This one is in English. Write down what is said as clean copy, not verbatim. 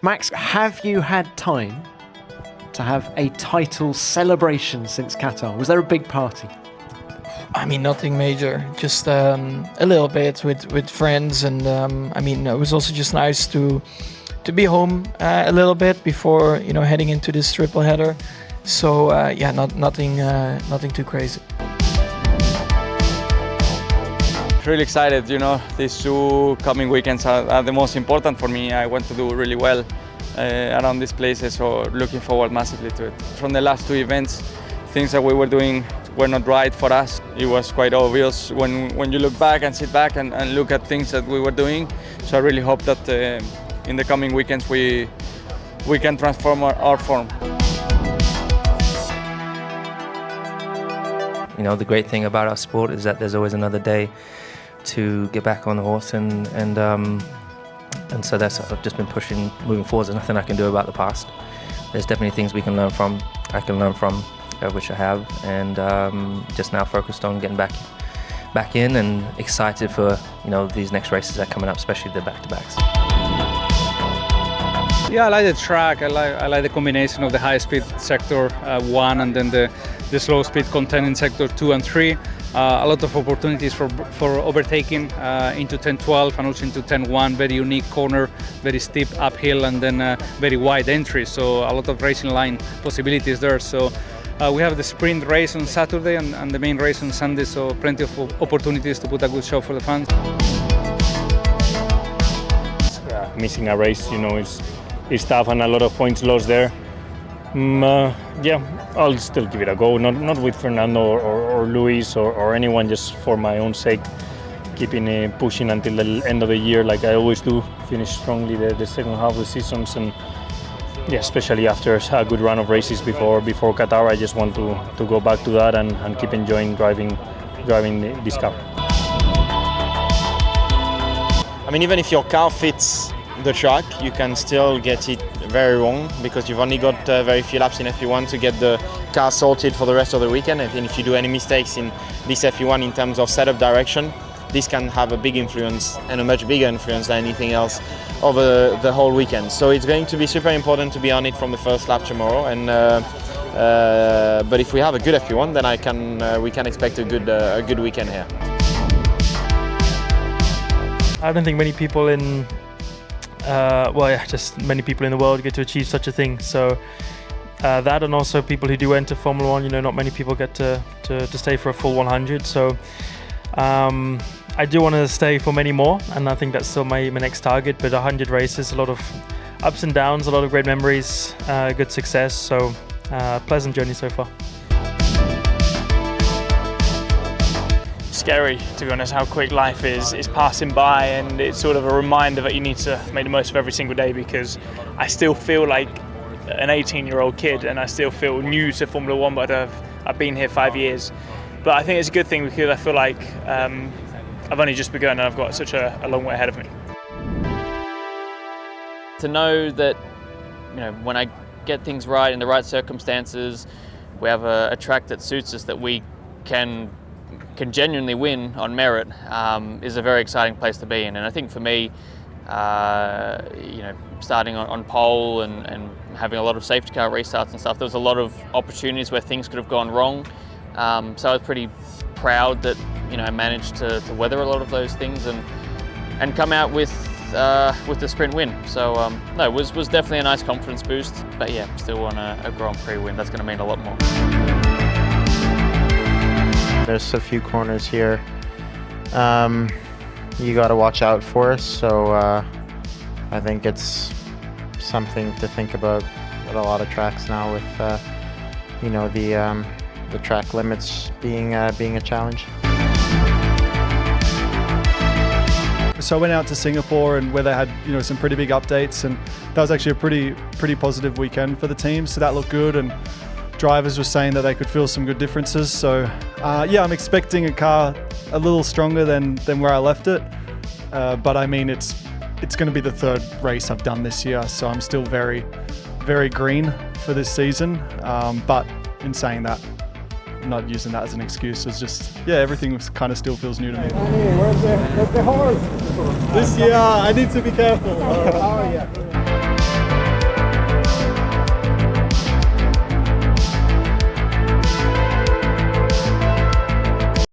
Max, have you had time to have a title celebration since Qatar? Was there a big party? I mean, nothing major, just a little bit with friends, and I mean, it was also just nice to be home a little bit before, you know, heading into this triple header. So yeah, nothing too crazy. Really excited, you know, these 2 coming weekends are the most important for me. I want to do really well around these places, so looking forward massively to it. From the last 2 events, things that we were doing were not right for us. It was quite obvious when you look back and sit back and look at things that we were doing. So I really hope that in the coming weekends we can transform our form. You know, the great thing about our sport is that there's always another day to get back on the horse, and so that's, I've just been moving forward. There's nothing I can do about the past. There's definitely things we can learn from. I can learn from, which I have, and just now focused on getting back in and excited for, you know, these next races that are coming up, especially the back-to-backs. Yeah, I like the track. I like the combination of the high-speed sector 1 and then the slow-speed contending sector 2 and 3. A lot of opportunities for overtaking into 10-12 and also into 10-1. Very unique corner, very steep uphill, and then very wide entry. So a lot of racing line possibilities there. So we have the sprint race on Saturday and the main race on Sunday. So plenty of opportunities to put a good show for the fans. Missing a race, you know, it's tough and a lot of points lost there. Yeah, I'll still give it a go. Not with Fernando or Luis or anyone, just for my own sake. Keeping pushing until the end of the year, like I always do. Finish strongly the second half of the seasons, and yeah, especially after a good run of races before Qatar, I just want to go back to that and keep enjoying driving this car. I mean, even if your car fits the track, you can still get it very wrong because you've only got very few laps in FP1 to get the car sorted for the rest of the weekend. And if you do any mistakes in this FP1 in terms of setup direction, this can have a big influence and a much bigger influence than anything else over the whole weekend. So it's going to be super important to be on it from the first lap tomorrow. And but if we have a good FP1, then we can expect a good weekend here. I don't think many people just many people in the world get to achieve such a thing. So that, and also people who do enter Formula 1, you know, not many people get to stay for a full 100. So I do want to stay for many more, and I think that's still my next target. But 100 races, a lot of ups and downs, a lot of great memories, good success. So pleasant journey so far. Scary, to be honest, how quick life is passing by, and it's sort of a reminder that you need to make the most of every single day, because I still feel like an 18-year-old kid and I still feel new to Formula 1, but I've been here 5 years. But I think it's a good thing because I feel like I've only just begun and I've got such a long way ahead of me. To know that, you know, when I get things right in the right circumstances, we have a track that suits us, that we can genuinely win on merit, is a very exciting place to be in. And I think for me, you know, starting on pole and having a lot of safety car restarts and stuff, there was a lot of opportunities where things could have gone wrong. So I was pretty proud that, you know, I managed to weather a lot of those things and come out with the sprint win. So no, it was definitely a nice confidence boost. But yeah, still want a Grand Prix win. That's going to mean a lot more. There's a few corners here you got to watch out for, so I think it's something to think about at a lot of tracks now, with you know, the track limits being a challenge. So I went out to Singapore, and where they had, you know, some pretty big updates, and that was actually a pretty positive weekend for the team. So that looked good, and drivers were saying that they could feel some good differences. So yeah, I'm expecting a car a little stronger than where I left it. But I mean, it's going to be the third race I've done this year, so I'm still very, very green for this season. But in saying that, I'm not using that as an excuse. It's just, yeah, everything kind of still feels new to me. Where's the horse? This year, I need to be careful.